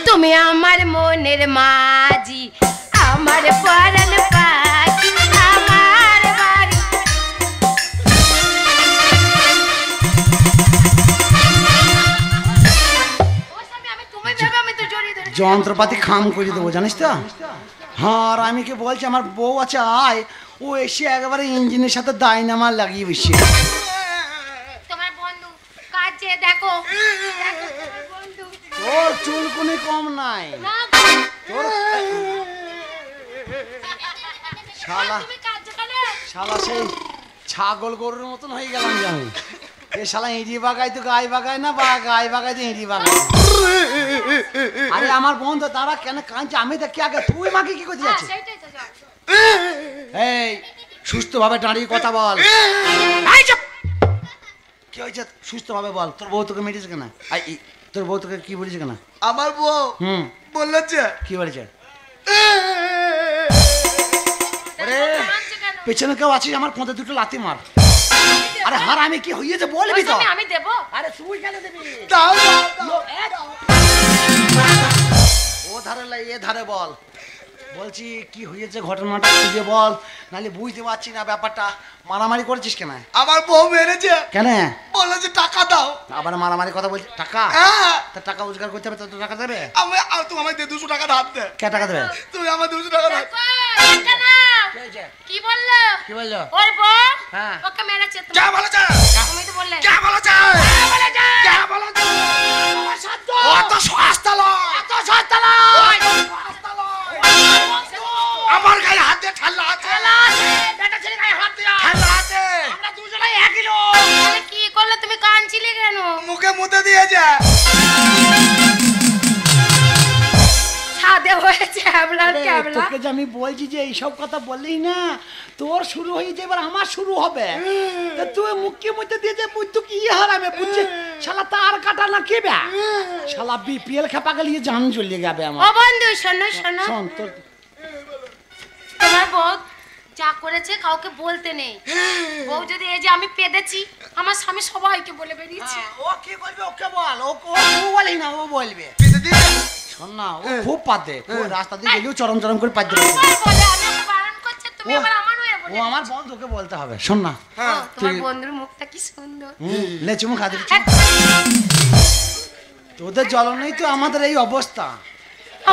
তুমি আমার মনের মাঝি, আমার পরাণ পাখি, আমার বাড়ি। যন্ত্রপাতি খাম করে দেবো জানিস তো। হ্যাঁ, আর আমি কি বলছি, আমার বউ আছে আয়, ও এসে একেবারে ইঞ্জিনের সাথে ডাইনামার লাগিয়ে বসে। তোমার বন্ধু কাজে দেখো, তোর চুলকুনি কম নাই তোর। শালা শালা সেই ছাগল গরুর মতন হয়ে গেলাম যে আমি। এ শালা ইঁড়ি বাগাই তো গায়ে বাগায় না, বা গায়ে বাগাই তো ইঁড়ি বাগায়। আরে আমার বন্ধু তারা কেন কাঁদছে আমি দেখি আগে, তুই মাকে কি করতে যাচ্ছিস? এই সুস্থ ভাবে দাঁড়িয়ে কথা বল। কি হয়েছে সুস্থ ভাবে বল। তোর বউ তোকে মেরেছে কেন? তোর বউ তোকে কি বলেছে কেন? আমার বউ বললো যে কি বলেছে? পেছনে কেউ আছিস, আমার পথে দুটো লাথি মার। আরে হার আমি কি হইছে বলবি তো? আমি দেব। আরে তুই কেন দিবি? ও ধারে লাই এ ধারে বল। বলছি কি হয়েছে ঘটনাটা খুঁজে বল, নালে বুঝতে পারছি না ব্যাপারটা। মারামারি করেছিস কেন? আমার বউ মেরেছে। কেন? বললো যে টাকা দাও। আবার মারামারি কথা বলছিস? টাকা? তা টাকা রোজগার করতে হবে তো টাকা দেবে। তুমি আমাকে 200 টাকা ধার দে। কে টাকা দেবে? তুমি আমার 200 টাকা দাও। কি বললো? কি বললো? ওর বউ হ্যাঁ ওকে মেরেছে। কে বলেছে? তুমি তো বললে। কে বলেছে? কে বলেছে? আমার সাধ্য অত সস্তা লয়, অত সস্তা লয়, আমার গায়ে হাত দিয়ে ঠাল্লা আছে, বেটা ছেলে গায়ে হাত দিয়ে ঠাল্লা আছে। আমরা দুজনেই একই লোক। তাহলে কি করলে? তুমি কাঁদছিলে কেন? মুখে মুতে দিয়েছে। ছাদে হয়েছে আমলার ক্যাবলা। তোকে যে আমি বলছি যে এইসব কথা বললি না, তোর শুরু হয়েছে, এবার আমার শুরু হবে। তা তুই মুখে মুতে দিয়েছে, বুঝতো কি হারামে বুঝছে শালা তার কাটা না কেবে শালা বিপিএল খেপা গেলিয়ে জান জ্বলিয়ে যাবে আমার। ও বন্ধু শোনো শোনো, শোন তোর তোমার বউ যা করেছে কাউকে বলতে নেই। বউ যদি এই যে আমি পেদেছি, আমার স্বামী সবাইকে বলে বেরিয়েছে। ও কি করবে? ওকে বল। ও বলেই না, ও বলবে। শোন না, ও খুব পাতে, রাস্তা দিয়ে গেলেও চরম চরম করে পাতে বলে আমি ওকে বারণ করছে, তুমি আবার আমার হয়ে বলে। ও আমার বন্ধুকে বলতে হবে। শোন না, তোমার বন্ধুর মুখটা কি সুন্দর। লে চুমু খা দিচ্ছি। তোদের জ্বলনেই তো আমাদের এই অবস্থা।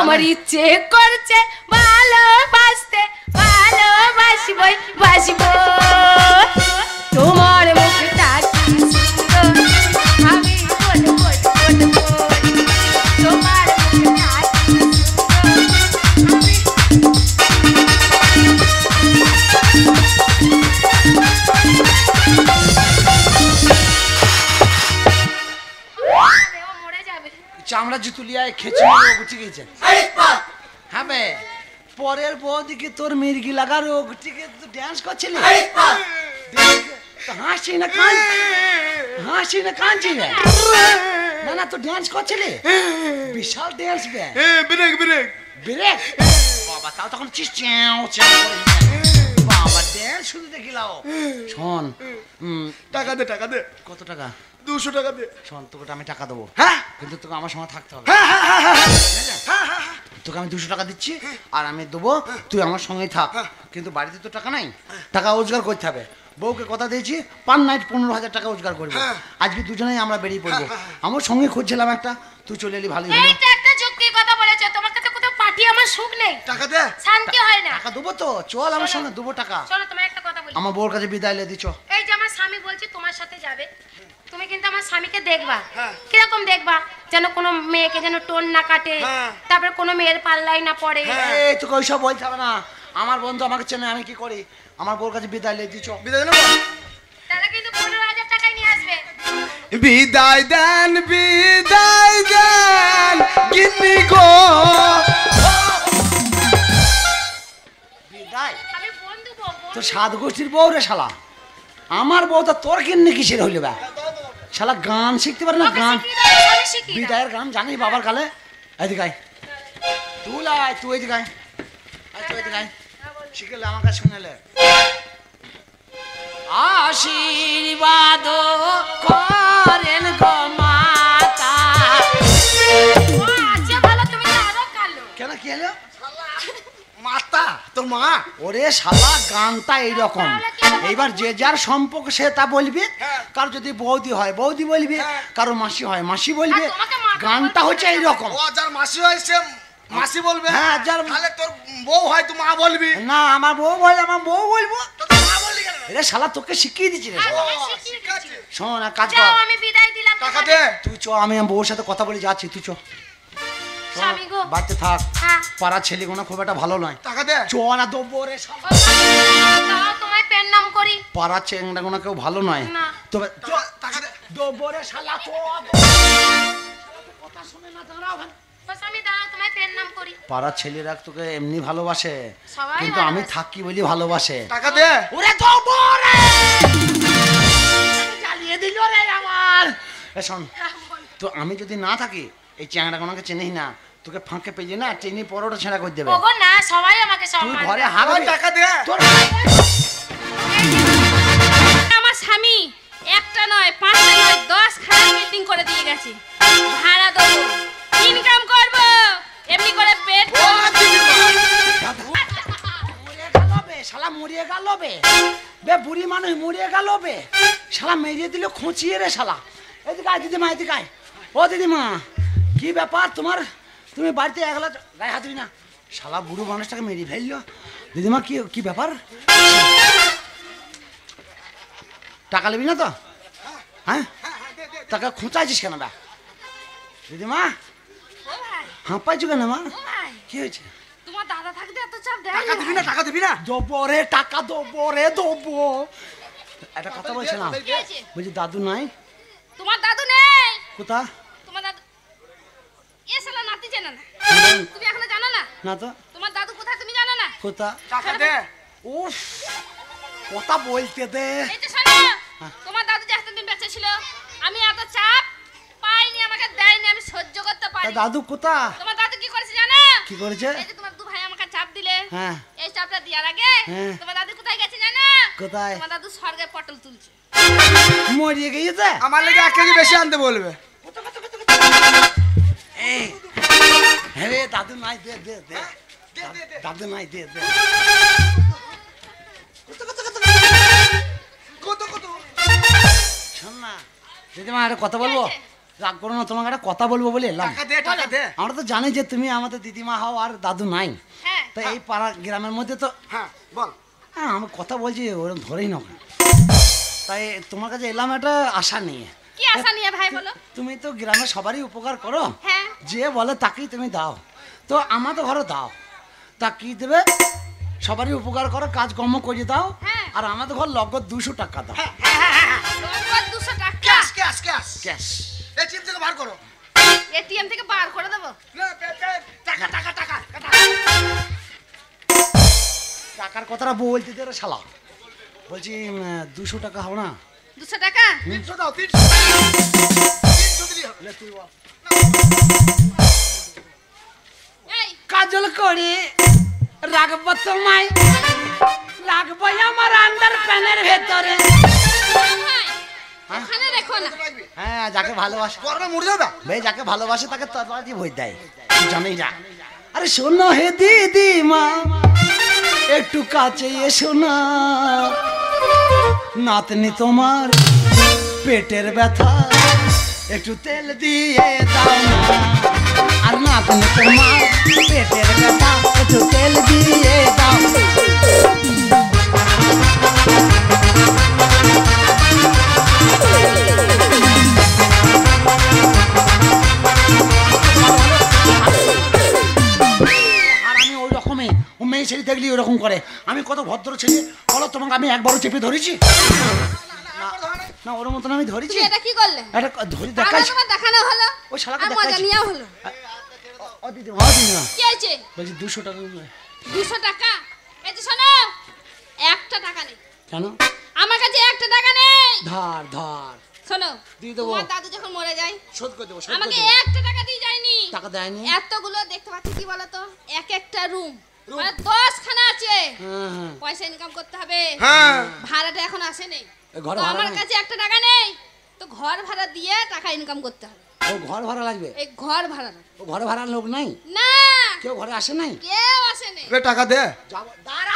আমার ইচ্ছে করছে ভালোবাসতে, ভালোবাসবই বাসবো। তোমার মুখটা কি সুন্দর, আমি বলবো বলবো। তোমার মুখটা কি সুন্দর। মরে যাবে। চামড়া জুতুলিয়ায় খেচে উঠে গেছে। হ্যাঁ বে, পরের বৌদিকে তোর মির্গি লাগার ও গুটিকে ড্যান্স করছিলি। হাসি না কান, হাসি না কানছি রে। না না, তো ড্যান্স করছিলি, বিশাল ড্যান্স বে। ব্রেক ব্রেক ব্রেক বাবা, তাও তখন চিস চ্যাও চ্যাও করে বাবা ড্যান্স শুধু দেখিলাও। শোন, টাকা দে, টাকা দে। কত টাকা? 200 টাকা দে। শোন, তোকে আমি টাকা দেবো, হ্যাঁ, কিন্তু তোকে আমার সঙ্গে থাকতে হবে। হ্যাঁ, তোকে আমি 200 টাকা দিচ্ছি আর আমি দেবো, তুই আমার সঙ্গেই থাক। কিন্তু বাড়িতে তো টাকা নাই, টাকা রোজগার করতে হবে। বউকে কথা দিয়েছি পার নাইট 15,000 টাকা রোজগার করবো। আজকে দুজনেই আমরা বেরিয়ে পড়বো। আমার সঙ্গে খুঁজছিলাম একটা, তুই চলে এলি ভালোই হলো। এইটা একটা যুক্তির কথা বলেছো। তোমার কাছে কোথাও পাঠিয়ে আমার সুখ নেই, টাকা দে। শান্তি হয় না। টাকা দেবো তো, চল আমার সঙ্গে, দেবো টাকা। চলো, তোমার একটা কথা বলি। আমার বউর কাছে বিদায় লে দিচ্ছ। এই যে আমার স্বামী বলছে তোমার সাথে যাবে, তুমি কিন্তু আমার স্বামীকে দেখবা। কিরকম দেখবা? যেন কোনো মেয়েকে যেন টোন না কাটে, তারপরে কোনো মেয়ের পাল্লাই না পড়ে। এই তোকে ওইসব বলতে হবে না, আমার বন্ধু আমাকে চেনে, আমি কি করি। আমার বউর কাছে বিদায় লে দিচ্ছ। বিদায় দেন, তাহলে কিন্তু 15,000 টাকাই নিয়ে আসবে। বিদায় দেন, বিদায় দেন গিন্নি গো। বিদায়? আমি বন্ধু বউ। তো সাত গোষ্ঠীর বউ রে শালা, আমার বউ তো তোর কিন্নি কিসের হইলে বা শালা গান শিখতে পারে না। গান বিদায়ের গান জানিস বাবার কালে? এদিকে আয়, তুই লাই, তুই এদিকে আয়, তুই এদিকে আয়, শিখলে আমার কাছে শুনেলে। আশীর্বাদ করেন গো মাতা। আচ্ছা ভালো, তুমি কি হলো? মাতা তোর মা। ওরে শালা গানটা এইরকম, এইবার যে যার সম্পর্ক সে তা বলবে। কারো যদি বৌদি হয় বৌদি বলবে, কারো মাসি হয় মাসি বলবে। গানটা হচ্ছে এইরকম। ও যার মাসি হয় সে মাসি বলবে। হ্যাঁ, যার তাহলে তোর বউ হয় তুই মা বলবি। না, আমার বউ বলে আমার বউ বলবো। তো তুই মা বললি কেন? রে শালা তোকে শিখিয়ে দিচ্ছি রে। ও, ঠিক আছে। শোন এক কাজ যাও, কর, আমি বিদায় দিলাম টাকা তোমাকে। দে। তুই চ, আমি আমার বউর সাথে কথা বলে যাচ্ছি, তুই চ। স্বামী গো। বাড়িতে থাক, হ্যাঁ। পাড়ার ছেলেগুলো খুব একটা ভালো নয়। টাকা দে। চ না দেবো রে শালা। ও স্বামী, দাও তোমায় পেন নাম করি। পাড়ার চেংড়াগুলো কেউ ভালো নয়। না। তবে টাকা দে। দেবো রে শালা, চ। কথা শুনে না দাঁড়াও ভাই। ও স্বামী, দাও তোমায় পেন নাম করি। পাড়ার ছেলেরা তোকে এমনি ভালোবাসে, সবাই কিন্তু আমি ভালোবাসে। থাকি বলি ভালোবাসে। টাকা দে। ওরে দেবো রে, জ্বালিয়ে দিল রে আমার। এ শোন, তো আমি যদি না থাকি এই চ্যাংড়াগুলোকে চিনিস না, তোকে ফাঁকে পেয়ে না চিনি পরোটা ছেঁড়া করে দেবে। ওগো না, সবাই আমাকে তুই সম্মান ঘরে দেয়। হাগবি। টাকা দে। তোর আমার স্বামী একটা নয়, 5টা নয়, 10 খানা বিল্ডিং করে দিয়ে গেছে। ভাড়া দেবো, ইনকাম করব, এমনি করে পেট ও দিদিমা। মরিয়ে গেল বে, শালা মরিয়ে গেল বে। বে বুড়ি মানুষ মরিয়ে গেল বে, শালা মেরিয়ে দিল খুঁচিয়ে রে শালা। এদিকে আয় দিদিমা, এদিকে আয়। ও দিদিমা, কি ব্যাপার তোমার? তুমি বাড়িতে একলা গায়ে হাত দিবি না, শালা বুড়ো মানুষটাকে মেরিয়ে ফেললো। দিদিমা কি কি ব্যাপার? টাকা নেবি না তো? হ্যাঁ, টাকা খুঁচাইছিস কেন বা? দিদিমা ও ভাই, হাঁপাইছো কেন মা? ও ভাই, কি হয়েছে? তোমার দাদা থাকতে এত চাপ দেয় টাকা দিবি না, টাকা দিবি না। দেবো রে, টাকা দেবো রে, দেবো। একটা কথা বলছিলাম, কি হয়েছে? বলছি দাদু নাই তোমার দাদু নেই। কোথা? তোমার দাদু এ শালা নাতি জানো না? তুমি এখনো জানো না? না তো তোমার দাদু কোথায় তুমি জানো না? কোথা? টাকা দে। উফ, কথা বলতে দে। এই যে শোনো, তোমার দাদু যে এতদিন বেঁচে ছিল, আমি এত চাপ পাইনি, আমাকে দেয়নি, আমি সহ্য করতে তা পারি। দাদু কোথা? তোমার দাদু কি করেছে জানো? কি করেছে? এই যে তোমার দু ভাই আমাকে চাপ দিলে, হ্যাঁ। এই চাপটা দেওয়ার আগে হ্যাঁ। তোমার দাদু কোথায় গেছে জানো? কোথায়? তোমার দাদু স্বর্গে পটল তুলছে। মরিয়ে গিয়েছে। আমার লেগে 1 কেজি বেশি আনতে বলবে। এই, হ্যাঁ রে, দাদু নাই, দে দে দে। দে, দে, দে। দাদু নাই, দে দে। কত কত? শোন না দিদিমা, একটা কথা বলবো? রাগ করো না, তোমাকে একটা কথা বলবো বলে এলাম। টাকা দে, টাকা দে। আমরা তো জানি যে তুমি আমাদের দিদিমা হও আর দাদু নাই। হ্যাঁ। তো এই পাড়া গ্রামের মধ্যে তো হ্যাঁ, বল। হ্যাঁ, আমি কথা বলছি ওরকম ধরেই না। তাই তোমার কাছে এলাম একটা আশা নিয়ে। কি আশা নিয়ে ভাই বলো? তুমি তো গ্রামের সবারই উপকার করো, হ্যাঁ। যে বলে তাকেই তুমি দাও। তো আমাদের ঘরে দাও, তা কি দেবে? সবারই উপকার করো, কাজকর্ম করে দাও। হ্যাঁ। আর আমাদের ঘর নগদ 200 টাকা দাও, নগদ 200 টাকা ক্যাশ, ক্যাশ, ক্যাশ। ক্যাশ। এই চিপ থেকে বার করো। এটিএম থেকে বার করে দেবো। না, টাকা, টাকা, টাকা, টাকা। টাকার কথাটা বলতে দে রে শালা। বলছি 200 টাকা হবে না? 200 টাকা? 300 দাও, 300। 300 দিলি হবে। লে তুই বল। এই কাজল করে রাখবো তোমায়, রাখবো আমার আন্ডার প্যানের ভেতরে। ভাই, ওখানে রেখো না। রাখবি? হ্যাঁ, যাকে ভালোবাসে গরমে মরে যাবে। ভাই, যাকে ভালোবাসে তাকে তরবারি ভয় দেয়, তুই জানিস না? আরে শোনো হে দিদি মা, একটু কাছে এসো না, নাতনি তোমার পেটের ব্যথা একটু তেল দিয়ে দাও না। আর নাতনি তোমার পেটের ব্যথা একটু তেল দিয়ে দাও। আর আমি ওই রকমই, ও মেয়ে ছেলে দেখলি ওরকম করে। আমি কত ভদ্র ছেলে বলো, তোমাকে আমি একবারও চেপে ধরেছি না? ওর মতন আমি ধরেছি? তুমি এটা কি করলে? এটা ধরে টাকা দেখাইছি। তোমার দেখানো হলো, ওই শালাকে আর মজা দেখাইছি। নেওয়া হলো। ও দিদি, ও দিদি না, কি হয়েছে? বলছি 200 টাকা। 200 টাকা? এই যে শোনো, 1টা টাকা নেই কেন? আমার কাছে, 1টা টাকা নেই। ধার ধার শোনো, দিয়ে দেবো। তোমার দাদু যখন মরে যায় শোধ করে দেবো, শোধ করে আমাকে দেবো। 1টা টাকা দিয়ে যায়নি। টাকা দেয়নি? এতগুলো দেখতে পাচ্ছি কি বলতো, এক একটা রুম মানে 10 খানা আছে, হ্যাঁ হ্যাঁ, পয়সা ইনকাম করতে হবে। হ্যাঁ। ভাড়াটা এখন আসেনি, এ ঘর তো ভাড়া আমার নেই? কাছে 1টা টাকা নেই, তো ঘর ভাড়া দিয়ে টাকা ইনকাম করতে হবে। ও ঘর ভাড়া লাগবে? এই ঘর ভাড়া ও ঘরে ভাড়ার লোক নাই? না, কেউ ঘরে আসে নাই? কেউ আসেনি। টাকা দে। যাবো দাঁড়া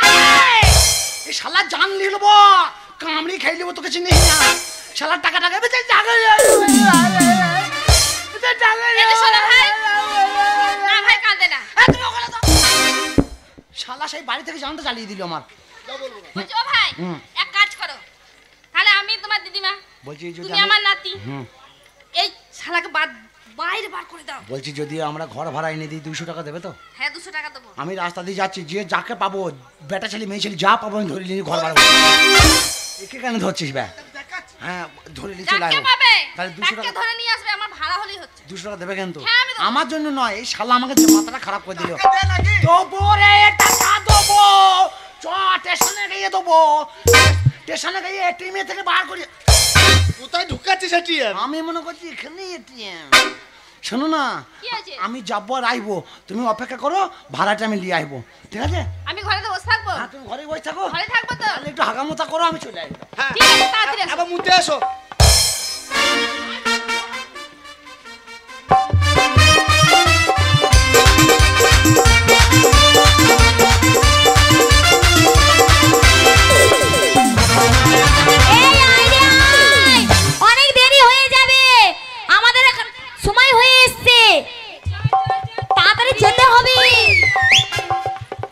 এই শালা জান লিলব কামড়ি খাই লিব তোকে চিনি না শালা টাকা টাকা বেঁচে টাকা এদিকে শোনো ভাই। না ভাই কাঁদে না। শালা সেই বাড়ি থেকে জানটা চালিয়ে দিল আমার। বলছি ও ভাই এক কাজ করো, তাহলে আমি তোমার দিদিমা, বলছি যদি তুমি আমার নাতি, হুম এই শালাকে বাইরে বার করে দাও। বলছি যদি আমরা ঘর ভাড়া এনে দিই 200 টাকা দেবে তো? হ্যাঁ 200 টাকা দেবো। আমি রাস্তা দিয়ে যাচ্ছি, যে যাকে পাবো বেটা ছেলে মেয়ে ছেলে যা পাবো আমি ধরে নিয়ে ঘর ভাড়া একে কেন ধরছিস ব্যা? হ্যাঁ ধরে নিয়ে চলে যাকে আসবো। পাবে তাহলে 200 তাকে টাকা ধরে নিয়ে আসবে, আমার ভাড়া হলেই হচ্ছে। 200 টাকা দেবে কিন্তু? হ্যাঁ, আমি দেবো। আমার জন্য নয়, এই শালা আমাকে যে মাথাটা খারাপ করে দিল। দে নাকি? দেবো রে টাকা দেবো, চ স্টেশনে গিয়ে দেবো, স্টেশনে গিয়ে এটিএম থেকে বার করি। কোথায় ঢুকাচ্ছিস এটিএম? আমি মনে করছি এখানে এটিএম। শোনো না, কি আছে? আমি যাবো আর আইবো, তুমি অপেক্ষা করো, ভাড়াটা আমি নিয়ে আসবো, ঠিক আছে? আমি ঘরে তো বসে থাকবো। হ্যাঁ তুমি ঘরে বসে থাকো, ঘরে থাকবো তো। তাহলে একটু হাগামোতা করো, আমি চলে আসবো। হ্যাঁ ঠিক আছে তাড়াতাড়ি এসো। আবার মুতে এসো। এই আইডিয়া অনেক দেরি হয়ে যাবে, আমাদের এখন সময় হয়ে এসেছে, তাড়াতাড়ি যেতে হবে।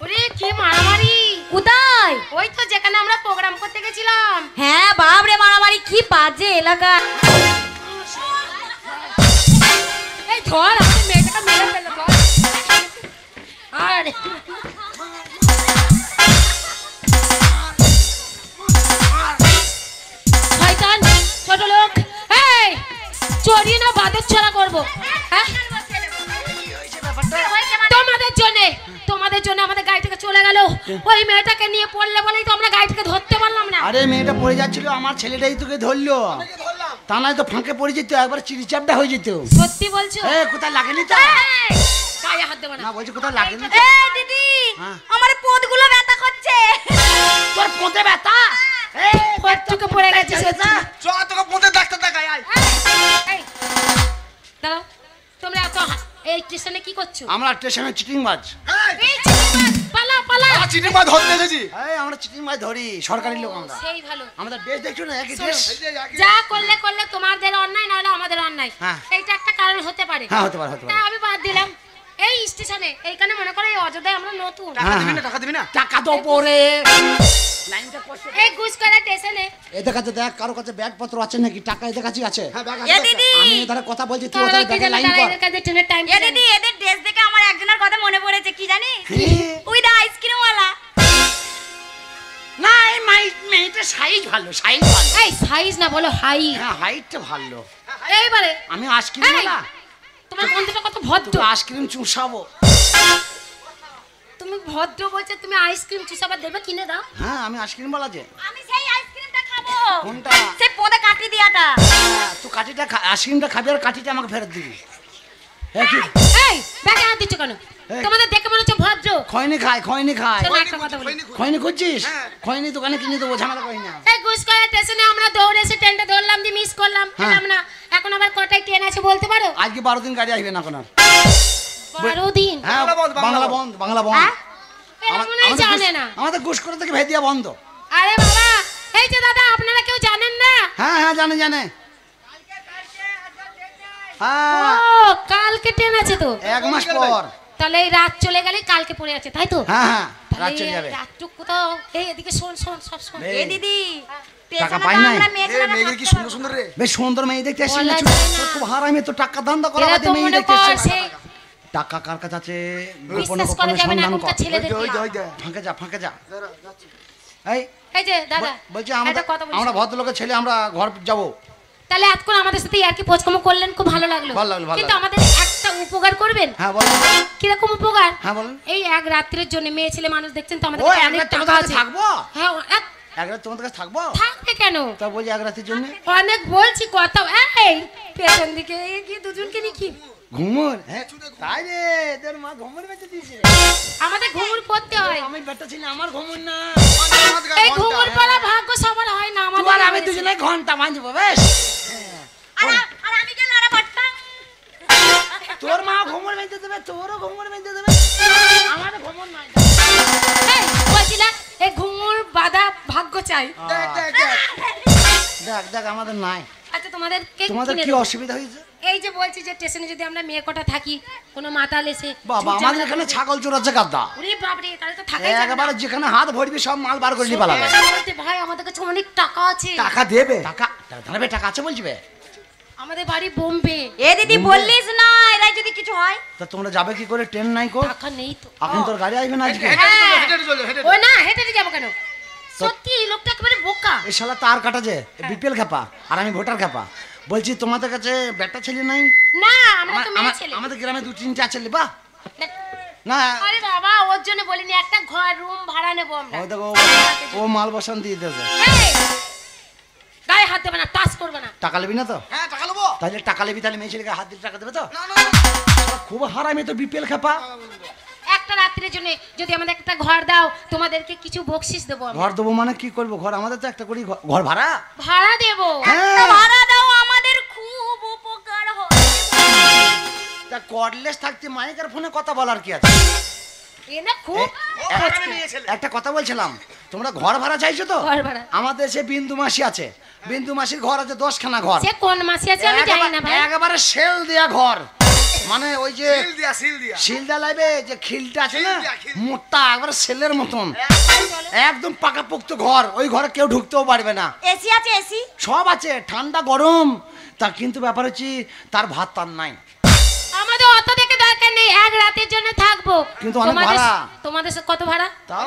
ওরে কি মারামারি! কোথায়? ওই তো যেখানে আমরা প্রোগ্রাম করতে গেছিলাম। হ্যাঁ বাপরে মারামারি, কি বাজে এলাকা। এই ধর আমি মেয়েটাকে মেরে ফেললো ধর। আরে শয়তান ছোট লোক, এই চড়ি না বাদর ছড়া করবো, হ্যাঁ? তোমাদের জন্য আমাদের গাড়ি থেকে চলে গেল। ওই মেয়েটাকে নিয়ে পড়লে বলেই তো আমরা গাড়ি থেকে ধরতে পারলাম না। আরে মেয়েটা পড়ে যাচ্ছিল, আমার ছেলেটাই তোকে ধরলো, তা নয় তো ফাঁকে পড়ে যেত, একবার চিড়িচাপটা হয়ে যেত। সত্যি বলছো? এ কোথায় লাগেনি তো? এই, গায়ে হাত দেবো না। না বলছি কোথায় লাগেনি তো? এই দিদি, হ্যাঁ। আমার পোদগুলো ব্যথা করছে। তোর পোঁতে ব্যথা? কতটুকু পড়ে গেছে সত্যি। চ তোকে মুতে ডাক্তার দেখাই আয়। এই, দাঁড়াও, তোমরা এত এই স্টেশনে কি করছো? আমরা স্টেশনে চিটিং বাজ। এই চিটিংবাজ, পালা পালা। আমার চিঠি পা ধরতে এসেছি। এই আমরা চিটিং বাজ ধরি, সরকারি লোক আমরা। সেই ভালো। আমাদের ড্রেস দেখছো না, একই শোনো, ড্রেস। এই যে একই- যা করলে করলে তোমাদের অন্যায়, না হলে আমাদের অন্যায়। হ্যাঁ। এইটা একটা কারণ হতে পারে। হ্যাঁ হতে পারে, হতে তা পারে। আমি বাদ দিলাম। এই স্টেশনে এইখানে মনে করো এই অযোধ্যায় আমরা নতুন। টাকা হ্যাঁ, দিবি না, হ্যাঁ। টাকা দিবি না? টাকা তো পরে লাইনটা কষ্ট। এই গুসকরা স্টেশনে এদের কাছে দেখ কারো কাছে ব্যাগ পত্র আছে নাকি, টাকা এদের কাছে আছে? হ্যাঁ ব্যাগ এ আছে। দিদি, আমি এদের কথা বলছি, তুই তারা ওদের কি ব্যাগে জানে লাইন তারা কর। এদের কাছে ট্রেনের টাইম এ দিদি, এদের ড্রেস দেখে আমার একজনের কথা মনে পড়েছে, কি জানিস? হ্যাঁ। ওই দা আইসক্রিম ওয়ালা। না এই মেয়েটা সাইজ ভালো, সাইজ ভালো। এই সাইজ না বলো হাই। হ্যাঁ হাইটটা ভালো। এইবারে আমি আইসক্রিম এই, না, তোমার বন্ধুটা কত ভদ্র। তো আইসক্রিম চুষাবো। তুমি ভদ্র বলছো, তুমি আইসক্রিম চুষাবার দেবে কিনে দাও। হ্যাঁ আমি আইসক্রিম বলা যে। আমি সেই আইসক্রিমটা খাবো। কোনটা? সেই পোদে কাটি দিয়াটা। হ্যাঁ, তুই কাঠিটা আইসক্রিমটা খাবি আর কাঠিটা আমাকে ফেরত দিবি। হ্যাঁ কি এই ব্যাগে হাত দিচ্ছ কেন? এই। তোমাদের দেখে মনে হচ্ছে ভদ্র। খয়নি খায়, খয়নি খায়। শোনো একটা কথা বলি। খয়নি খুঁজছিস? হ্যাঁ। খয়নি দোকানে কিনে দেবো, ঝামেলা করি না। এই গুসকরা স্টেশনে আমরা দৌড়ে এসে ট্রেনটা ধরলাম, দিয়ে মিস করলাম, হ্যাঁ। পেলাম না। এখন আবার কটায় ট্রেন আছে বলতে পারো? আজকে 12 দিন গাড়ি আসবে না এখন আর। 12 দিন। হ্যাঁ বাংলা বন্ধ, বাংলা বন্ধ, বাংলা বন্ধ। হ্যাঁ? এরা মনে হয় জানে না। আমাদের গুসকরা থেকে ভেদিয়া বন্ধ। আরে বাবা, এই যে দাদা আপনারা কেউ জানেন না? হ্যাঁ হ্যাঁ জানে জানে। ও হ্যাঁ কালকে ট্রেন আছে তো। 1 মাস পর। তাহলে এই রাত চলে গেলে কালকে পড়ে আছে, তাই তো? হ্যাঁ হ্যাঁ রাত তাহলে চলে যাবে। রাতটুকু কোথাও এই এদিকে শোন শোন সব শোন। এই, এ দিদি, টাকা স্টেশনে পাই তো নাই? আমরা মেয়ে এ ছেলেরা মেয়েগুলো কি থাকতে সুন্দর সুন্দর রে। বেশ সুন্দর মেয়ে দেখতে আসছি বলা না, যায় না। খুব হারামি তো টাকা ধান্দা করা এরা বাদে তো মেয়ে মনে দেখতে কর আসছে। সেই টাকা কার কাছে আছে গোপনে বিশ্বাস করা গোপনে যাবে না সন্ধান এখনকার কর। ছেলেদের। ওই যে, ওই যে। ফাঁকে যা, ফাঁকে যা। এই এই যে দাদা বলছি একটা কথা বলছি। আমরা ভদ্রলোকের ছেলে, আমরা ঘর যাব। তাহলে এতক্ষণ আমাদের সাথে আর কি পোচকম করলেন, খুব ভালো লাগলো। ভালো লাগলো, ভালো কিন্তু লাগলো। আমাদের একটা উপকার করবেন। হ্যাঁ বলুন। কিরকম উপকার? হ্যাঁ বলুন। এই এক রাত্রের জন্য মেয়ে ছেলে মানুষ দেখছেন তো, আমাদের ও কাছে এক অনেক রাত তোমাদের টাকা কাছে আছে। থাকবো? হ্যাঁ এক রাত তোমাদের কাছে থাকবো? থাকবে কেন? তা বলছি এক রাতের জন্য অনেক বলছি কথা। এই পেছন দিকে গিয়ে দুজনকে নিয়ে কি ঘুমুর। হ্যাঁ তাই রে, তোর মা ঘুমুর বেঁচে দিয়েছে। আমাদের ঘুমুর পড়তে হয়। আমি বেটা ছিল, আমার ঘুমুর না। এই ঘুমুর পড়া ভাগ্য সবার হয় না, তুই আর আমি আমাদের দুজনে ঘন্টা বাঁধবো বেশ। আর আমি গেলে আরে বাট্টা। তোর মা ঘুমুর বেঁধে দেবে, তোরও ঘুমুর বেঁধে দেবে। যাই। দেখ দেখ আমাদের নাই। আচ্ছা তোমাদের তোমাদের কি অসুবিধা হয়েছে? এই যে বলছি যে স্টেশনে যদি আমরা মেয়ে কটা থাকি, কোনো মাতাল এসে বাবা আমাদের এখানে ছাগল চোরাচ্ছে গাদা। ওরে বাপ রে, তাহলে তো থাকাই যাবে না। একবারে যেখানে হাত ভরবি সব মাল বার করে নিয়ে পালাবে। ভাই আমাদের কাছে অনেক টাকা আছে। টাকা দেবে? টাকা দাঁড়াবে, টাকা আছে বলছিবে? আমাদের বাড়ি বোম্বে। এ দিদি বললিস না, এরাই যদি কিছু হয়। তা তোমরা যাবে কি করে? ট্রেন নাই কো? টাকা নেই তো। এখন তোর গাড়ি আসবে না আজকে? ও না, হেঁটে যাবো কেন? সত্যি এই লোকটা একেবারে বোকা। এই শালা তার কাটা যে বিপিএল খেপা আর আমি ভোটার খেপা। বলছি তোমাদের কাছে ব্যাটা ছেলে নাই? না, আমরা তো মেয়ে ছেলে। আমাদের গ্রামে 2-3টা আছে বা না? আরে বাবা, ওর জন্য বলিনি, একটা ঘর রুম ভাড়া নেবো আমরা। ও দেখো ও মাল বসান দিয়ে দেবে। এই, গায়ে হাত দেবে না, টাচ করবে না। টাকা নেবি না তো? হ্যাঁ টাকা নেবো। তাহলে টাকা নেবি, তাহলে মেয়ে ছেলেকে হাত দিলে টাকা দেবে তো? না না শালা খুব হারামি তো বিপিএল খেপা। একটা রাত্রির জন্য যদি আমাদের একটা ঘর দাও, তোমাদেরকে কিছু বকশিস দেবো আমরা। ঘর দেবো মানে কি করবো? ঘর আমাদের তো একটা করি ঘর ভাড়া। ভাড়া দেবো। একটা ভাড়া দাও, আমাদের খুব উপকার হয়। তা কর্ডলেস থাকতে মাইকের ফোনে কথা বলার কি আছে? এ না খুব একটা কথা বলছিলাম, তোমরা ঘর ভাড়া চাইছো তো? ঘর ভাড়া। আমাদের সে বিন্দু মাসি আছে, বিন্দু মাসির ঘর আছে 10খানা ঘর। সে কোন মাসি আছে আমি জানি না ভাই। একেবারে সেল দেয়া ঘর, মানে ওই যে সিল দিয়া শিল দেয়া লাগবে, যে খিলটা আছে না খিল দেয়া, খিল। মোটা একবারে সেলের মতন, একদম পাকাপোক্ত ঘর। ওই ঘরে কেউ ঢুকতেও পারবে না। এসি আছে, এসি সব আছে, ঠান্ডা গরম। তা কিন্তু ব্যাপার হচ্ছে তার ভাত তার নাই। আমাদের অত দেখে দরকার নেই, এক রাতের জন্য থাকবো। কিন্তু অনেক ভাড়া। তোমাদের কত ভাড়া? তাও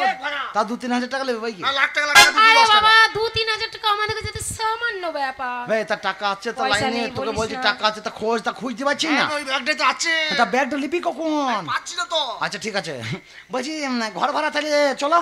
তা 2-3 হাজার টাকা নেবে ভাই কি? না লাখ টাকা দিবি, আরে 10 টাকা। বাবা, 2-3 হাজার টাকা আমাদের কাছে তো সামান্য ব্যাপার। ভাই তার টাকা আছে তো পয়সা লাইনে, নেই তোকে বলিস বলছি না। টাকা আছে, তা খোঁজ, তা খুঁজতে পারছি না। ওই ব্যাগটাই তো আছে। তা ব্যাগটা লিপি কখন? পাচ্ছি না তো। আচ্ছা ঠিক আছে, বলছি ঘর ভাড়া তাহলে চলো।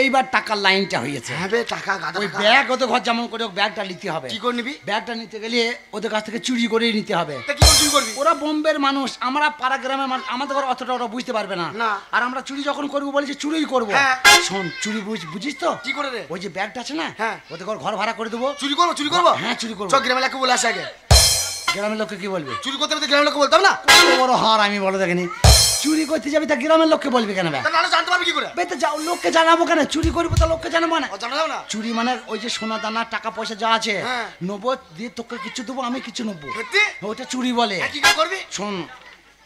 এইবার টাকার লাইনটা হয়েছে। হ্যাঁ বে টাকা গাদা। ওই ব্যাগ ওদের ঘর যেমন করে হোক ব্যাগটা নিতে হবে। কি করে নিবি? ব্যাগটা নিতে গেলে ওদের কাছ থেকে চুরি করেই নিতে হবে। তা কি করে চুরি করবি? ওরা বোম্বের মানুষ, আমরা পাড়া গ্রামের মানুষ, আমাদের ঘর অতটা ওরা বুঝতে পারবে না। না। আর আমরা চুরি যখন করবো বলেছি চুরিই করবো। হ্যাঁ। শোন, চুরি বুঝিস তো? কি করে রে? ওই যে ব্যাগটা আছে না, হ্যাঁ। ওদের ঘর ভাড়া করে দেবো। চুরি করবো, চুরি করবো। হ্যাঁ চুরি করবো। চল গ্রামের লোককে বলে আসে আগে। গ্রামের লোককে কি বলবি? চুরি করতে হবে তো গ্রামের লোককে বলতাম না। কত বড় হার আমি বলো দেখিনি। চুরি করতে যাবি তা গ্রামের লোককে বলবি কেন? তা নাহলে জানতে পারবি কি করে? বেতে যাও, লোককে জানাবো কেন? চুরি করবো তো লোককে জানাবো না। ও জানা যাবে না। চুরি মানে ওই যে সোনা দানা টাকা পয়সা যা আছে হ্যাঁ। নেবো, দিয়ে তোকে কিছু দেবো, আমি কিছু নেবো। সত্যি? ওটা চুরি বলে। হ্যাঁ, কি করে করবি? শোন,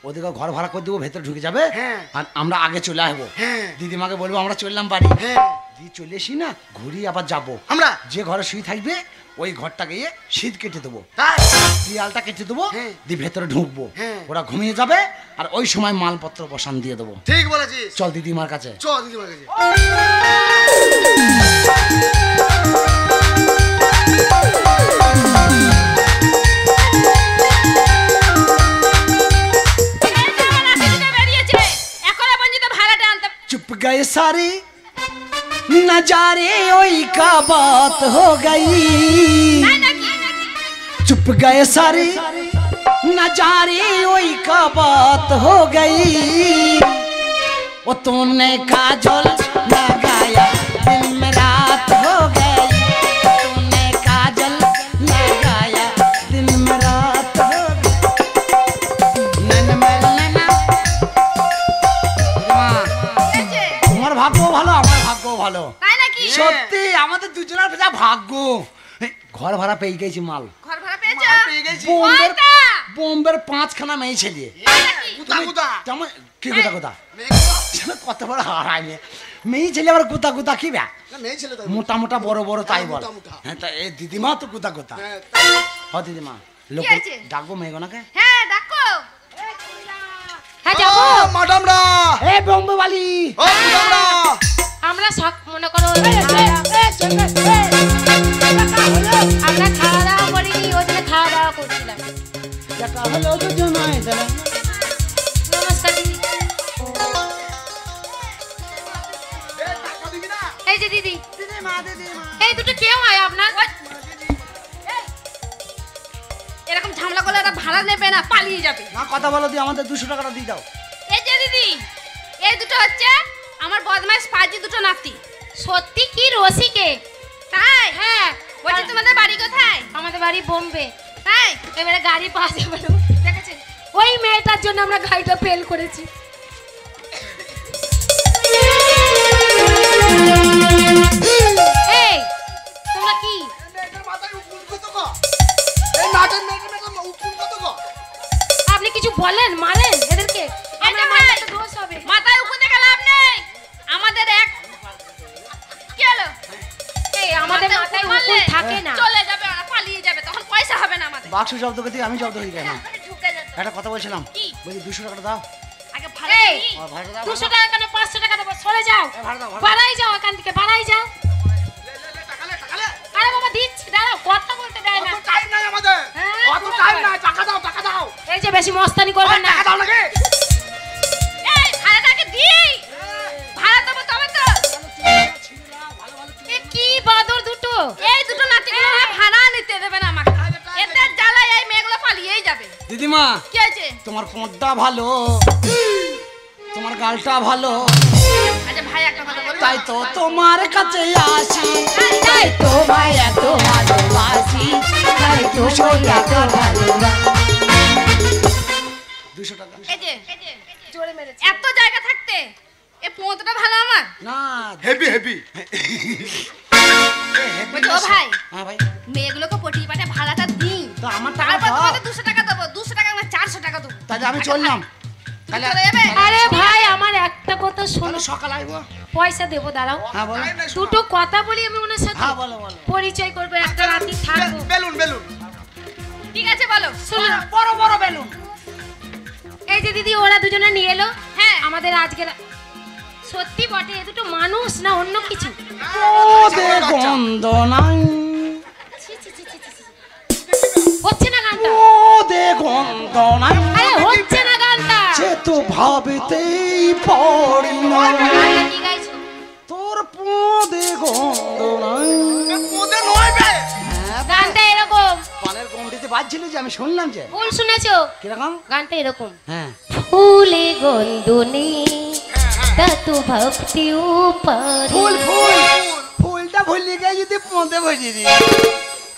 ওদেরকে ঘর ভাড়া করে দেবো, ভেতরে ঢুকে যাবে। হ্যাঁ। আর আমরা আগে চলে আসবো। হ্যাঁ। দিদিমাকে বলবো আমরা চললাম বাড়ি। হ্যাঁ। দিয়ে চলে এসি না, ঘুরিয়ে আবার যাবো। আমরা যে ঘরে শুয়ে থাকবে ওই ঘরটা গিয়ে শীত কেটে দেবো, তাই দেয়ালটা কেটে দেবো, হ্যাঁ। দিয়ে ভেতরে ঢুকবো। হ্যাঁ। ওরা ঘুমিয়ে যাবে আর ওই সময় মালপত্র বসান দিয়ে দেবো। ঠিক বলেছিস। চল দিদিমার কাছে। চল দিদিমার কাছে। বেরিয়েছে, এখনো পর্যন্ত ভাড়াটা আনতে। चुप गए सारे नजारे, ओई का बात हो गई। তাই নাকি? चुप गए सारे नजारे, ओई का बात हो गई। वो तूने काजल लगाया, दिल में रात हो गई। तूने काजल लगाया, दिल में रात हो गई। नैना नैना তোমার ভাগ্য ভালো, আমার ভাগ্য ভালো। তাই নাকি? সত্যি আমাদের দুজনের যা ভাগ্য। ঘর ভাড়া পেয়ে গেছি মাল। ঘর ভাড়া পেয়েছো? পেয়ে গেছি। বোম্বের কয়টা? বোম্বের 5খানা মেয়ে ছেলে। কুতা কুতা। যেমন কি কোথা কোথা মেয়ে কত বড় হারাই মেয়ে ছেলে আবার কোথা কোথা কি ব্যাগ না মেয়ে ছেলে তো। মোটা মোটা বড় বড় তাই বল। মোটা মোটা। হ্যাঁ তা এই দিদিমা তো কোথা কোথা। হ্যাঁ, হ দিদিমা, লোক হয়েছে? ডাকবো মেয়েগোনাকে। হ্যাঁ ডাকো। হ্যাঁ যাবো। ও ম্যাডামরা, এ বোম্বে বালি, ও ম্যাডামরা। আমরা সব মনে করো আমরা খাওয়া দাওয়া করিনি, ওই জন্য খাওয়া দাওয়া করছিলাম। দেখা হলো দুজনায় দাঁড়া। নমস্কার দিদি। এ টাকা দিবি না? এই যে দিদি, দিদিমা, দিদিমা। এই দুটো কেউ হয় আপনার? এরকম ঝামেলা করলে এরা ভাড়া নেবে না, পালিয়ে যাবে। না কথা বলো, দিয়ে আমাদের 200 টাকাটা দিয়ে দাও। এই যে দিদি, এই দুটো হচ্ছে আমার বদমাইশ পাজি দুটো নাতি। সত্যি কি রসিকে? তাই? হ্যাঁ। বলছি তোমাদের বাড়ি কোথায়? আমাদের বাড়ি বোম্বে। তাই? এবারে গাড়ি পাওয়া যাবে না, দেখেছেন? ওই মেয়েটার জন্য আমরা গাড়িটা ফেল করেছি। বাক্স জব্দ করতে আমি জব্দ হয়ে গেলাম। ঢুকে যাচ্ছে। একটা কথা বলছিলাম, কি? বলছি 200 টাকা দাও। আগে ভাড়া এই, দিই। ভাড়া দাও, 200 টাকা কেন 500 টাকা দেবো, সরে যাও। ভাড়া দাও, ভাড়া দাও। বাড়াই যাও এখান থেকে, বাড়াই যাও। আরে বাবা দিচ্ছি, দাঁড়াও, কথা বলতে দেয় না। অত টাইম নাই আমাদের, হ্যাঁ, অত টাইম নাই, টাকা দাও, টাকা দাও। এই যে বেশি মস্তানি করবেন না। টাকা দাও নাকি? এই ভাড়াটাকে দিই। ভাড়া দেবো তবে তো। এ কি বাদর দুটো। এই দুটো নাতিগুলো ভাড়া নিতে দেবে না আমাকে। এদের জ্বালায় এই মেয়েগুলো পালিয়েই যাবে। দিদিমা কি আছে? তোমার কোঁটটা ভালো, তোমার গালটা ভালো, আচ্ছা ভাই একটা কথা বল। তাই তো তোমার কাছে আসি। তাই তো ভাই এত ভালোবাসি, তাই তো ভাই এত ভালোবাসি। 200 টাকা এই যে জোরে মেরেছে। এত জায়গা থাকতে এ পোঁতটা ভালো আমার। না। Heavy heavy. বলছি, ও ভাই হ্যাঁ ভাই, মেয়েগুলোকে পটিয়ে পাঠিয়ে ভাড়াটা দিই। তো আমার টাকা তারপর দাও। তোমাদের 200 টাকা দেবো। 200 টাকা আমার 400 টাকা দেবো। তাহলে আমি চললাম। তুমি চলে যাবে? আরে ভাই আমার একটা কথা শোনো, তাহলে সকাল আইবো। পয়সা দেবো, দাঁড়াও। হ্যাঁ বলো। দুটো কথা বলি আমি ওনার সাথে, হ্যাঁ বলো বলো। পরিচয় করবো, একটা রাতি থাকবো। Balloon balloon. ঠিক আছে বলো। শুনুন, বড় বড় বেলুন। এই যে দিদি ওরা দুজনে নিয়ে এলো। হ্যাঁ। আমাদের আজকের সত্যি বটে, এ দুটো মানুষ না অন্য কিছু। ওদে গন্ধ নাই, ছি, ছি, ছি, ছি, ছি, ছি। হচ্ছে না গানটা, ওদে গন্ধ নাই, আরে হচ্ছে না গানটা। সে তো ভাবিতেই পারি না, গানটা কি গাইছো? তোর পোদে গন্ধ নাই। ওদের নয় বে। গানটা এরকম, পানের কমটিতে বাজছিল যে আমি শুনলাম যে। ভুল শুনেছো? কিরকম? গানটা এরকম, হ্যাঁ। ফুলে গন্ধ নেই তা তো ভক্তি উপরে। ফুল ফুল ফুলটা ভুলি গিয়ে যদি পোঁদে ভরিয়ে দিই।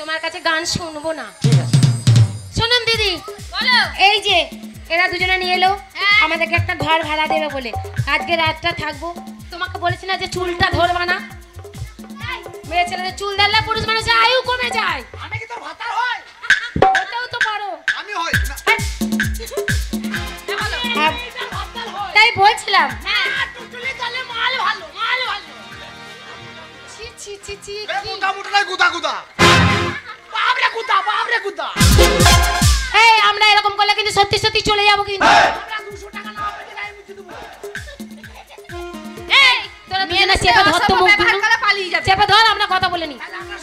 তোমার কাছে গান শুনবো না। ঠিক আছে। শুনুন দিদি, বলো। এই যে এরা দুজনে নিয়ে এলো হ্যাঁ। আমাদেরকে একটা ঘর ভাড়া দেবে বলে, আজকে রাতটা থাকবো। তোমাকে বলেছি না যে চুলটা ধরবা না, মেয়ে ছেলেদের চুল ধরলে পুরুষ মানুষের আয়ু কমে যায়। আমি কি তোর ভাতার হয়? ওটাও তো পারো। আমি হই না। হ্যাঁ, তাই বলছিলাম। টুটুলি চলে মাল ভালো, মাল ভালো। ছি ছি ছি ছি, বে কি? গুদা মুটলাই গুদা গুদা। বাবরে গুদা, বাবরে গুদা। এই আমরা এরকম করলে কিন্তু সত্যি সত্যি চলে যাবো কিন্তু। আমরা 200 টাকা না পেলে গায়ে মুছে দেবো। এই তোরা দুজনে চেপে ধর তো মুখ ব্যবহার দুটো। করে পালিয়ে যাবে। চেপে ধর, আমরা কথা বলে নি।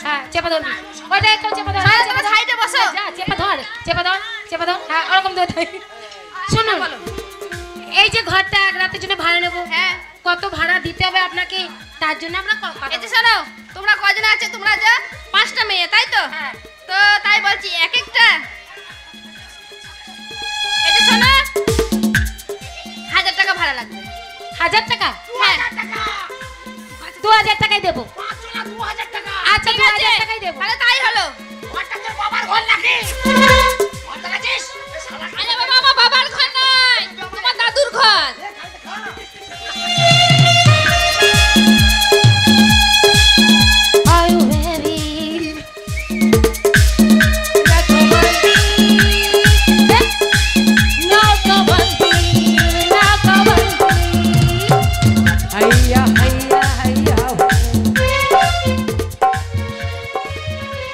হ্যাঁ চেপে ধরবি, ওইটা একটু চেপে ধর। সারা তোমরা সাইডে বসো। যা চেপে ধর, চেপে ধর, চেপে ধর। হ্যাঁ ওরকম ধর। শুনুন, বলো। এই যে ঘরটা এক রাতের জন্য ভাড়া নেবো, হ্যাঁ। কত ভাড়া দিতে হবে আপনাকে, তার জন্য আমরা কথা এই যে শোনো, তোমরা কজন আছে? তোমরা যা 5টা মেয়ে, তাই তো? হ্যাঁ। তো তাই বলছি এক একটা। এই যে শোনো, 1000 টাকা ভাড়া লাগবে। 1000 টাকা? হ্যাঁ। 2000 টাকাই দেবো। 2000 টাকা। আচ্ছা ঠিক আছে, 2000 টাকাই দেবো। তাহলে তাই হলো। ওটা তোর বাবার ঘর নাকি? ওটা গেছিস? আরে বাবা, আমার বাবার ঘর নয়, তোমার দাদুর ঘর। Are you ready?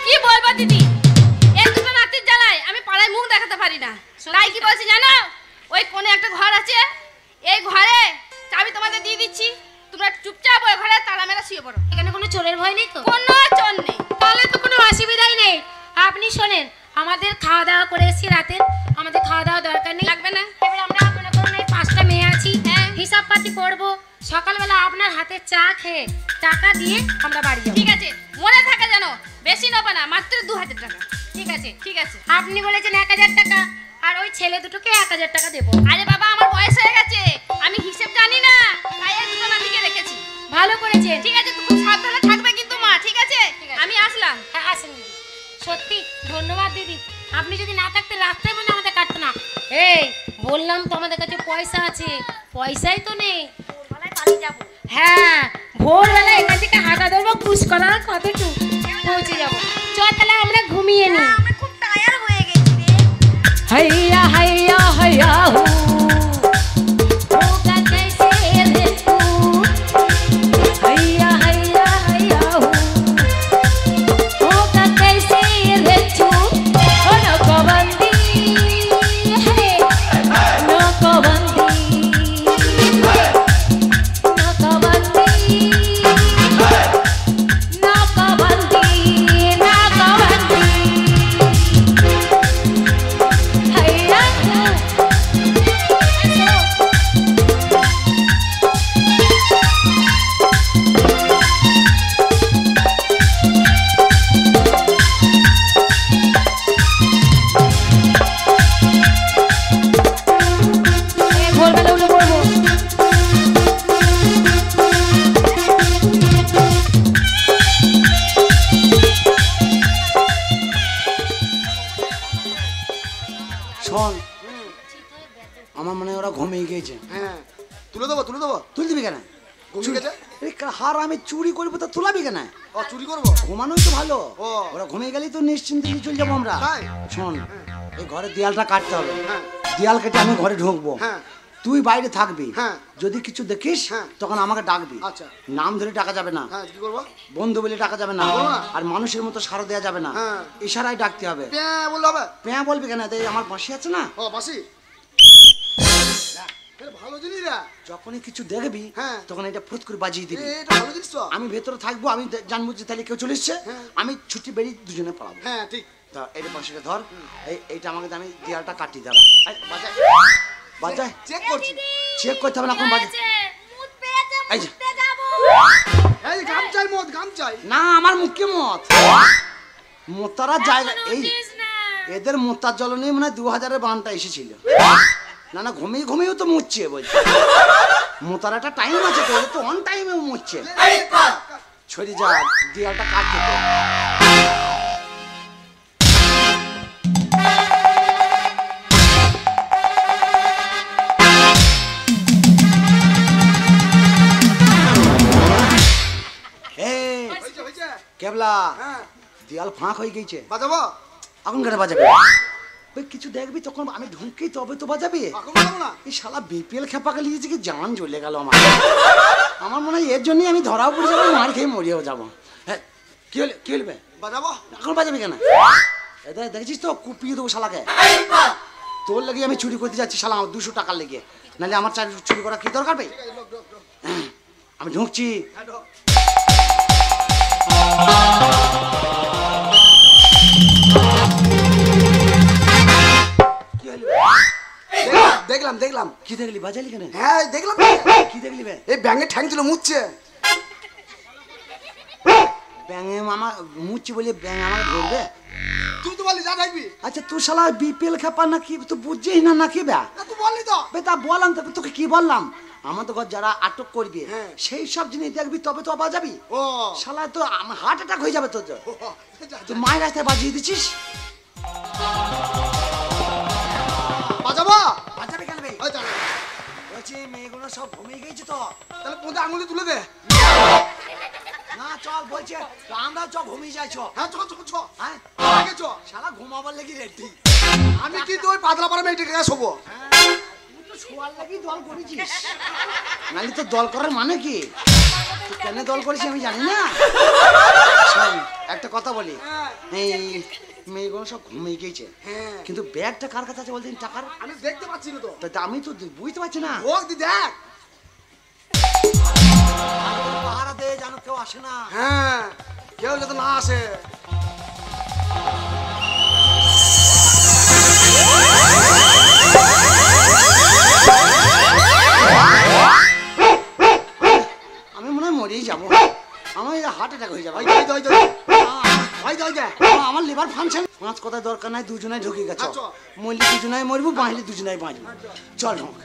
কি বলবো দিদি, এই দুটো নাতির জ্বালায় আমি পাড়ায় মুখ দেখাতে পারি না। তাই কি বলছি জানো? ওই কোণে একটা ঘর আছে, এই ঘরে চাবি তোমাদের দিয়ে দিচ্ছি। তোমরা চুপচাপ ওই ঘরে তালা মেরে শুয়ে পড়ো। এখানে কোনো চোরের ভয় নেই তো? কোনো চোর নেই। তাহলে তো কোনো অসুবিধাই নেই। আপনি শোনেন, আমাদের খাওয়া দাওয়া করে এসেছি রাতে, আমাদের খাওয়া দাওয়া দরকার নেই। লাগবে না। এবার আমরা মনে করুন এই 5টা মেয়ে আছি, হ্যাঁ। হিসাব পাতি করবো, সকালবেলা আপনার হাতে চা খেয়ে টাকা দিয়ে আমরা বাড়ি যাবো। ঠিক আছে, মনে থাকে জানো, বেশি নেবো না, মাত্র 2000 টাকা। ঠিক আছে। ঠিক আছে। আপনি বলেছেন 1000 টাকা, আর ওই ছেলে দুটোকে 1000 টাকা দেবো। আরে বাবা, আমার বয়স হয়ে গেছে, আমি হিসেব জানি না, তাই এই দুটো নাতিকে রেখেছি। ভালো করেছেন। ঠিক আছে, খুব সাবধানে থাকবে কিন্তু মা। ঠিক আছে, ঠিক আছে। আমি আসলাম। হ্যাঁ আসেন দিদি, সত্যি ধন্যবাদ দিদি। আপনি যদি না থাকতেন রাত্রে মনে আমাদের কাটতো না। এই বললাম তো আমাদের কাছে পয়সা আছে, পয়সাই তো নেই। ভোরবেলায় পালিয়ে যাবো। হ্যাঁ ভোরবেলা এখান থেকে হাঁটা ধরবো, কুশ করা কতটুকু পৌঁছে যাবো। চল তাহলে আমরা ঘুমিয়ে নি। আমরা খুব টায়ার হয়ে গেছি রে। हैया हैया हैया हो होगा कैसे रे तू हैया हैया हैया हो होगा कैसे रे तू होगा শোন, আমার মনে হয় ওরা ঘুমিয়ে গিয়েছে। হ্যাঁ, তুলে দেবো তুলে দেবো। তুই দিবি কেন? ঘুমিয়ে গেছে? হার আমি চুরি করবো তা তুলাবি কেন? ও চুরি করবো? ঘুমানোই তো ভালো। ও। ওরা ঘুমিয়ে গেলেই তো নিশ্চিন্তে নিয়ে চলে যাবো আমরা। তাই? শোন, এই ঘরের দেয়ালটা কাটতে হবে। হ্যাঁ। দেয়াল কেটে আমি ঘরে ঢুকবো। হ্যাঁ। তুই বাইরে থাকবি। হ্যাঁ। যদি কিছু দেখিস হ্যাঁ। তখন আমাকে ডাকবি। আচ্ছা। নাম ধরে ডাকা যাবে না, হ্যাঁ, কি করবো? বন্ধু বলে ডাকা যাবে না, বলো না। আর মানুষের মতো সারা দেওয়া যাবে না। হ্যাঁ। ইশারায় ডাকতে হবে। প্যাঁ বললে হবে? প্যাঁ বলবি কেন? এই আমার পাশে আছে না, ও বাসি ভালো জিনিস রে। যখনই কিছু দেখবি হ্যাঁ। তখন এটা ফুট করে বাজিয়ে দিবি। এটা ভালো জিনিস তো। আমি ভেতরে থাকবো, আমি জানবো যে তাহলে কেউ চলে এসছে। হ্যাঁ। আমি ছুটি বেরিয়ে দুজনে পড়াবো। হ্যাঁ ঠিক। তা এটা পাশে ধর, এইটা আমাকে আমি দেয়ালটা কাটি দাঁড়া। বাজায় বাজায়, চেক করছি। চেক করতে হবে না, এখন বাজে। মুত পেয়েছে, এই যে। মুততে যাবো। এই গাম চাই মদ, গাম চাই। না, আমার মুখে মত মোতারা জায়গা এই উঠিস না। এদের মোতার জ্বলনে মানে 2000-এর বানটা এসেছিল। না না, ঘুমিয়ে ঘুমিয়েও তো মুচ্ছে বলছে। মোতার একটা টাইম আছে তো, তো অন টাইমেও মুচ্ছে। ছড়ি যা, দেয়ালটা কাটতে তো। হয়েছে হয়েছে। কেবলা, হ্যাঁ, দেয়াল ফাঁক হয়ে গেছে, বাজাবো? এখন কেটে বাজাবে। ওই কিছু দেখবি তখন আমি ঢুকি তবে তো বাজাবি। এখন বাজাবো না? এই শালা বিপিএল খেপাকে লিয়েছে কি, জান জ্বলে গেল আমার। আমার মনে হয় এর জন্যই আমি ধরাও পড়ে যাবো, মার খেয়ে মরিয়েও যাবো। হ্যাঁ, কি হলে কি হলবে? বাজাবো? এখন বাজাবি কেন? দেখেছিস তো, কুপিয়ে দেবো শালাকে। তোর লেগে আমি চুরি করতে যাচ্ছি শালা, আমার 200 টাকার লেগে। নাহলে আমার চুরি করা কি দরকার ভাই? আমি ঢুকছি। কি হলো? দেখলাম দেখলাম। কি দেখলি? বাজালি কেন? হ্যাঁ দেখলাম। কি দেখলি বে? এই ব্যাঙে ঠ্যাং ছিল মুচ্ছে। ব্যাঙে মামা মুচ্ছি বলে ব্যাঙ আমাকে ধরবে? তুই তো বললি যা দেখবি। আচ্ছা তুই শালা বিপিএল খেপা নাকি, তুই বুঝছিস না নাকি বে? তুই বললি তো। বে তা বললাম তো, তোকে কি বললাম? আমাদের ঘর যারা আটক করবে হ্যাঁ। সেই সব জিনিস দেখবি তবে তো বাজাবি। ও শালা তো হার্ট অ্যাটাক হয়ে যাবে তোর। যা, তুই মায়ের রাস্তায় বাজিয়ে দিচ্ছিস। বাজাবো? বাজাবে কেন বে? ওই যা। বলছি মেয়েগুলো সব ঘুমিয়ে গেছে তো। তাহলে পোঁতে আঙুলি তুলে দে। না চল, বলছে আমরা চ ঘুমিয়ে যাই চ। হ্যাঁ চ চ চ। হ্যাঁ, আগে চ। শালা ঘুমাবার লেগে রেডি। আমি কিন্তু ওই পাতলা পাড়া মেয়েটিকে শোবো। তুই তো শোয়ার লাগি দল করেছিস। নাহলে তো দল করার মানে কি? তুই কেন দল করেছিস আমি জানি না। শোন, একটা কথা বলি, এই মেয়েগুলো সব ঘুমিয়ে গেছে, হ্যাঁ কিন্তু ব্যাগটা কার কাছে আছে বলতেন টাকার? আমি দেখতে পাচ্ছি না তো। তা আমি তো বুঝতে পারছি না। ও দি দেখ। পাহারা দে যেন কেউ আসে না। হ্যাঁ কেউ যাতে না আসে। আমি মনে হয় মরেই যাবো, আমার হার্ট অ্যাটাক হয়ে যাবে। ওই দই দই দই। ওই দই দে। আমার লিভার ফাংশন। পাঁচ কথা দরকার নাই, দুজনাই ঢুকে গেছে। আচ্ছা। মরলি দুজনাই মরবো, বাঁচলি দুজনাই বাঁচবো। চল ঢোক।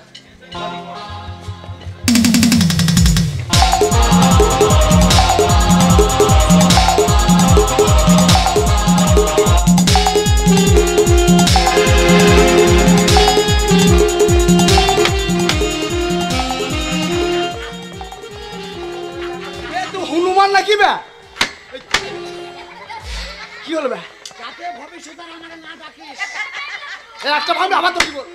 এ তুই হনুমান নাকি বে? কি হলো বে? এ একটা ভাবনা আবার তৈরি করবো।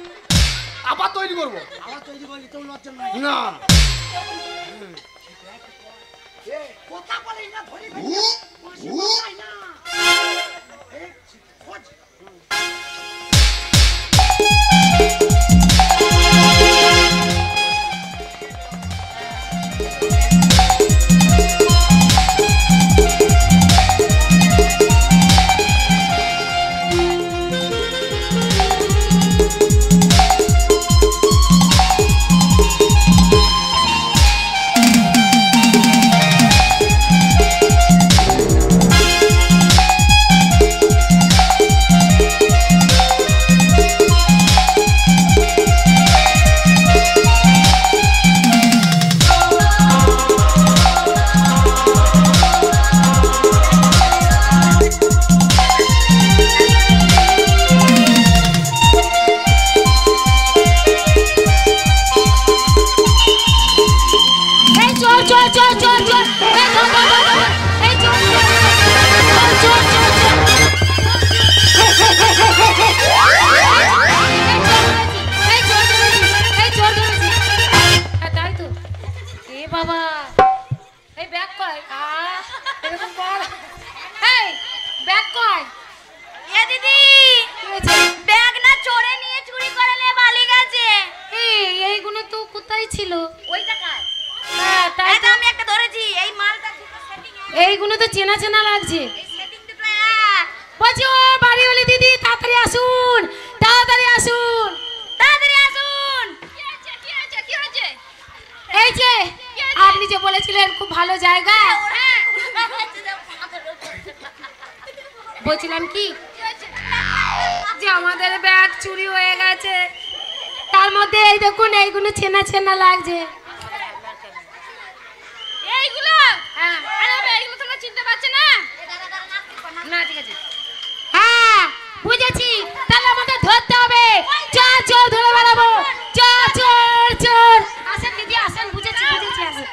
আবার তৈরি করবো। আবার তৈরি করলি তো লজ্জা নাই। না কথা বলিস না, ধরে ফেলবি। বসে বসাই না। এই, খোঁজ। ভালো জায়গা। বলছিলাম কি যে আমাদের ব্যাগ চুরি হয়ে গেছে, তার মধ্যে এই দেখুন এইগুলো ছেনা ছেনা লাগছে। এইগুলো হ্যাঁ আরে বাবা, এইগুলো তোমরা চিনতে পারছো না? না ঠিক আছে, হ্যাঁ বুঝেছি, তাহলে আমাদের ধরতে হবে। চোর চোর ধরে বেড়াবো, চোর চোর চোর। আসেন দিদি আসেন, বুঝেছি বুঝেছি আসেন।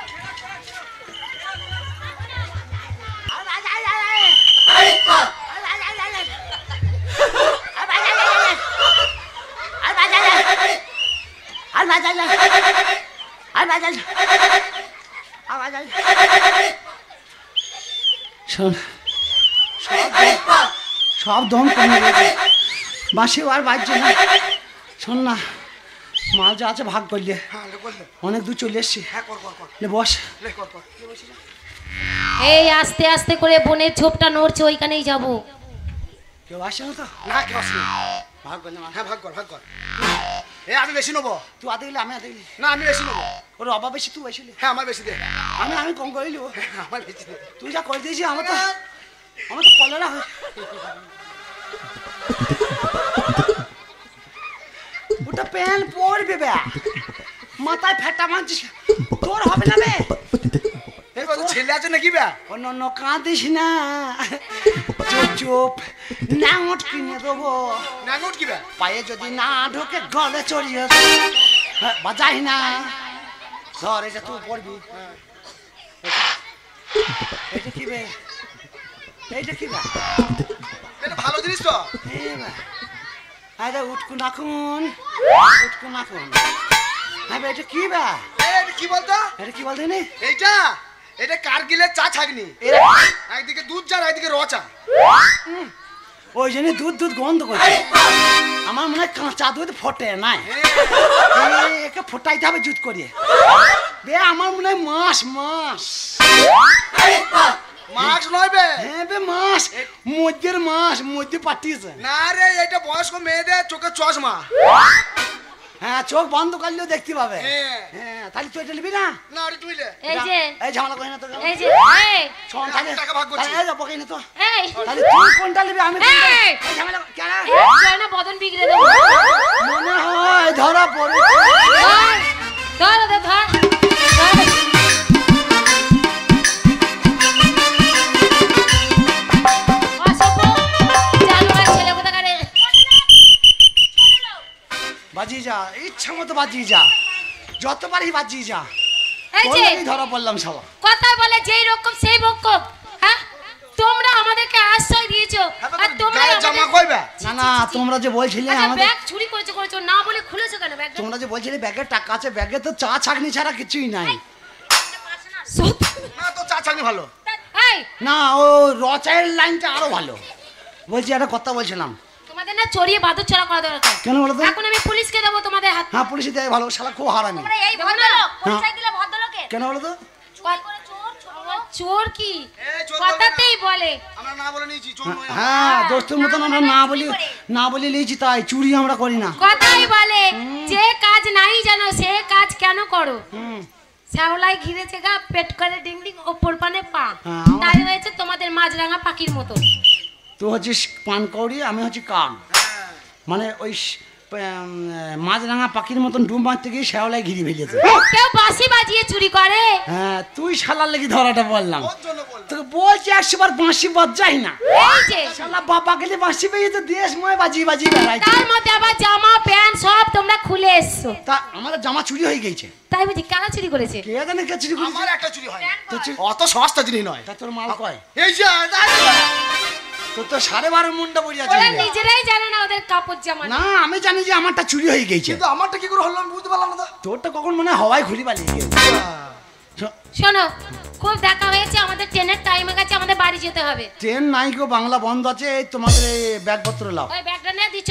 শোন, সব দম কমে গেছে, বাসেও আর বাজছে না। শোন না, মাল যা আছে ভাগ করলে, অনেক দূর চলে এসছি। লে বস। এই আস্তে আস্তে করে বনের ঝোপটা নড়ছে, ওইখানেই যাবো। কেউ আসে না তো? না কেউ আসবে না। ভাগ কর না। হ্যাঁ ভাগ কর ভাগ কর। আমি বেশি নেবো। তুই আদে গেলে আমি আদে গেলি। না আমি বেশি নেবো। ওর অভাব বেশি, তুই বেশি লে। হ্যাঁ আমার বেশি দে। আমি কম করে নিব। আমার বেশি দে। তুই যা করে দিয়েছি আমার তো কলেরা হয়ে। ওটা প্যান পরবে বে, মাথায় ফেটা মারছিস, তোর হবে না বে। এই কত ছেলে আছে নাকি বে? অন্য কাঁদিস না, চুপ চুপ নাঙট কিনে দেবো। নাঙ্গুট কি বে? পায়ে যদি না ঢোকে গলে চড়িয়ে বাজাই না। ধর এটা তুই পড়বি। এটা কি বে? এইটা কি বে? এটা ভালো জিনিস তো। আরে উঠকুন এখন, উঠকুন এখন। হ্যাঁ বে, এটা কি বে? এটা কি বলতো? এটা কি বলতে নি? এটা কারগিলের চা ছাগনি। একদিকে দুধ চা, একদিকে র চা। ওই জন্য দুধ দুধ গন্ধ করছে। আমার মনে হয় কাঁচা দুধ ফোটে নাই, একে ফোটাইতে হবে জুত করিয়ে। বে আমার মনে হয় মাস মাস। মাছ নয় বে। হ্যাঁ বে মাস, মধ্যের মাস, মধ্যে পাঠিয়েছে। না রে, এটা বয়স্ক মেয়েদের চোখে চশমা। হ্যাঁ চোখ বন্ধ করলেও দেখতে পাবে। হ্যাঁ। হ্যাঁ তাহলে তুই এটা নিবি না? না আরে তুই লে। এই যে এই ঝামেলা করি না তো। এই যে এই শোন তাহলে টাকা ভাগ করছি। এই যা পকাই না তো। এই তাহলে তুই কোনটা নিবি আমি কোনটা? এই! এই ঝামেলা কেন? এই না বদন বিগড়ে দেবো। মনে হয় ধরা পড়ে। ধর ধর ওদের ধর ধর। অসভ্য, জানোয়ার ছেলে কোথাকারে। বাজিয়ে যা, ইচ্ছা মতো বাজিয়ে যা, যত পারি বাজিয়ে যা। এই যে তোর ধরা পড়লাম শালা। কথা বলে যেই রকম সেই রকম। হ্যাঁ তোমরা আমাদেরকে আশ্রয় দিয়েছো, আর তোমরা গায়ে জামা আমাদের- কইবে? না না তোমরা যে বলছিলে আচ্ছা আমাদের, ব্যাগ চুরি করেছো না বলে খুলেছো কেন ব্যাগটা? তোমরা যে বলছিলে ব্যাগে টাকা আছে, ব্যাগে তো চা ছাকনি ছাড়া কিছুই নাই। না তো চা ছাগনি ভালো। এই না ও রচায়ের লাইনটা আরো ভালো। বলছি একটা কথা বলছিলাম। তোমাদের না চড়িয়ে বাদর ছড়া করা দরকার। কেন বলো তো? এখন আমি পুলিশকে দেবো তোমাদের হাত। হ্যাঁ পুলিশে দেয় ভালো, শালা খুব হারামি। এই ভদ্রলোক পরিচয় দিলে ভদ্রলোকে কেন বলো তো? চোর কি এই চোর কথাতেই বলে। আমরা না বলে নিয়েছি চোর নয়। হ্যাঁ দোস্তের মতন আমরা না বলি লিয়েছি, তাই চুরি আমরা করি না। কথাই বলে যে কাজ নাই জানো সে কাজ কেন করো। শ্যাওলাই ঘিরেছে গা, পেট করে ডিং ডিং, ওপর পানে পা। হ্যাঁ, তাই হয়েছে তোমাদের মাছরাঙা পাখির মতো। তুই হচ্ছিস পানকৌড়ি, আমি হচ্ছি কাক। মানে ওই মাছরাঙা পাখির মতন ডুব মারতে গিয়ে শ্যাওলায় ঘিরে ফেলেছে। কেউ বাঁশি বাজিয়ে চুরি করে। হ্যাঁ তুই শালার লেগে ধরাটা বললাম। ওর জন্য বললাম। তোকে বলছি 100 বার বাঁশি বাজাই না। এই যে শালা বাবা গেলে বাঁশি পেয়ে তো দেশময় বাজিয়ে বাজিয়ে বেড়াইছে। তার মধ্যে আবার জামা প্যান্ট সব তোমরা খুলে এসছো। তা আমাদের জামা চুরি হয়ে গেছে। তাই বুঝি কেন চুরি করেছে? কে জানে কে চুরি করেছে? আমার একটা চুরি হয় না। তোর চুরি- অত সস্তা জিনিস নয়। তা তোর মাল কয়? এই যে তোর তো 12.5 মুন্ডা পড়ে আছে। ওরা নিজেরাই জানে না ওদের কাপড় জামা। না আমি জানি যে আমারটা চুরি হয়ে গেছে। কিন্তু আমারটা কি করে হলো আমি বুঝতে পারলাম না তো। তোরটা কখন মনে হয় হাওয়ায় ঘুরি পালিয়ে গেছে। শোনো খুব দেখা হয়েছে, আমাদের ট্রেনের টাইম হয়ে গেছে, আমাদের বাড়ি যেতে হবে। ট্রেন নাই গো, বাংলা বন্ধ আছে। এই তোমাদের ব্যাগপত্র লাও। ওই ব্যাগটা নিয়ে দিচ্ছ।